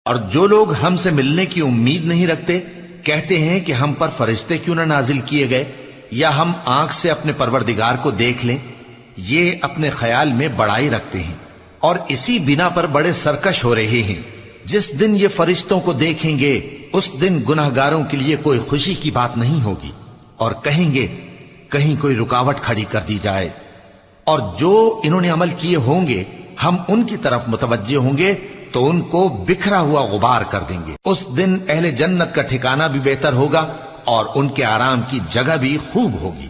اور جو لوگ ہم سے ملنے کی امید نہیں رکھتے کہتے ہیں کہ ہم پر فرشتے کیوں نہ نازل کیے گئے یا ہم آنکھ سے اپنے پروردگار کو دیکھ لیں. یہ اپنے خیال میں بڑائی رکھتے ہیں اور اسی بنا پر بڑے سرکش ہو رہے ہیں. جس دن یہ فرشتوں کو دیکھیں گے اس دن گناہگاروں کے لیے کوئی خوشی کی بات نہیں ہوگی اور کہیں گے کہیں کوئی رکاوٹ کھڑی کر دی جائے. اور جو انہوں نے عمل کیے ہوں گے ہم ان کی طرف متوجہ ہوں گے تو ان کو بکھرا ہوا غبار کر دیں گے. اس دن اہل جنت کا ٹھکانہ بھی بہتر ہوگا اور ان کے آرام کی جگہ بھی خوب ہوگی.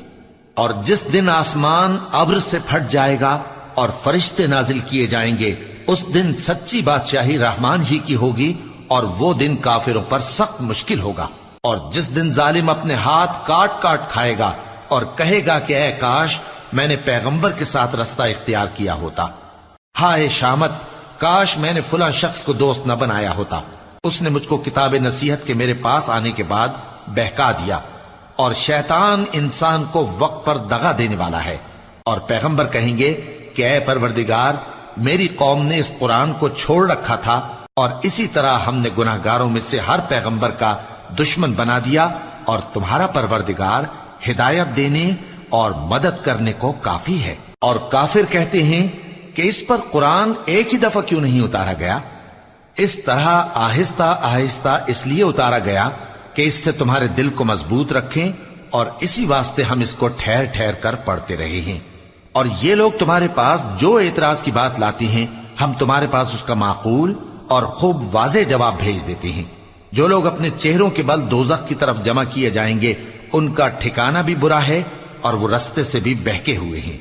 اور جس دن آسمان ابر سے پھٹ جائے گا اور فرشتے نازل کیے جائیں گے اس دن سچی بادشاہی رحمان ہی کی ہوگی اور وہ دن کافروں پر سخت مشکل ہوگا. اور جس دن ظالم اپنے ہاتھ کاٹ کاٹ کھائے گا اور کہے گا کہ اے کاش میں نے پیغمبر کے ساتھ رستہ اختیار کیا ہوتا. ہائے شامت، کاش میں نے فلاں شخص کو دوست نہ بنایا ہوتا. اس نے مجھ کو کتاب نصیحت کے میرے پاس آنے کے بعد بہکا دیا. اور شیطان انسان کو وقت پر دغا دینے والا ہے. اور پیغمبر کہیں گے کہ اے پروردگار، میری قوم نے اس قرآن کو چھوڑ رکھا تھا اور اسی طرح ہم نے گناہگاروں میں سے ہر پیغمبر کا دشمن بنا دیا اور تمہارا پروردگار ہدایت دینے اور مدد کرنے کو کافی ہے. اور کافر کہتے ہیں کہ اس پر قرآن ایک ہی دفعہ کیوں نہیں اتارا گیا؟ اس طرح آہستہ آہستہ اس لیے اتارا گیا کہ اس سے تمہارے دل کو مضبوط رکھیں اور اسی واسطے ہم اس کو ٹھہر ٹھہر کر پڑھتے رہے ہیں. اور یہ لوگ تمہارے پاس جو اعتراض کی بات لاتی ہیں ہم تمہارے پاس اس کا معقول اور خوب واضح جواب بھیج دیتے ہیں. جو لوگ اپنے چہروں کے بل دوزخ کی طرف جمع کیے جائیں گے ان کا ٹھکانہ بھی برا ہے اور وہ رستے سے بھی بہکے ہوئے ہیں.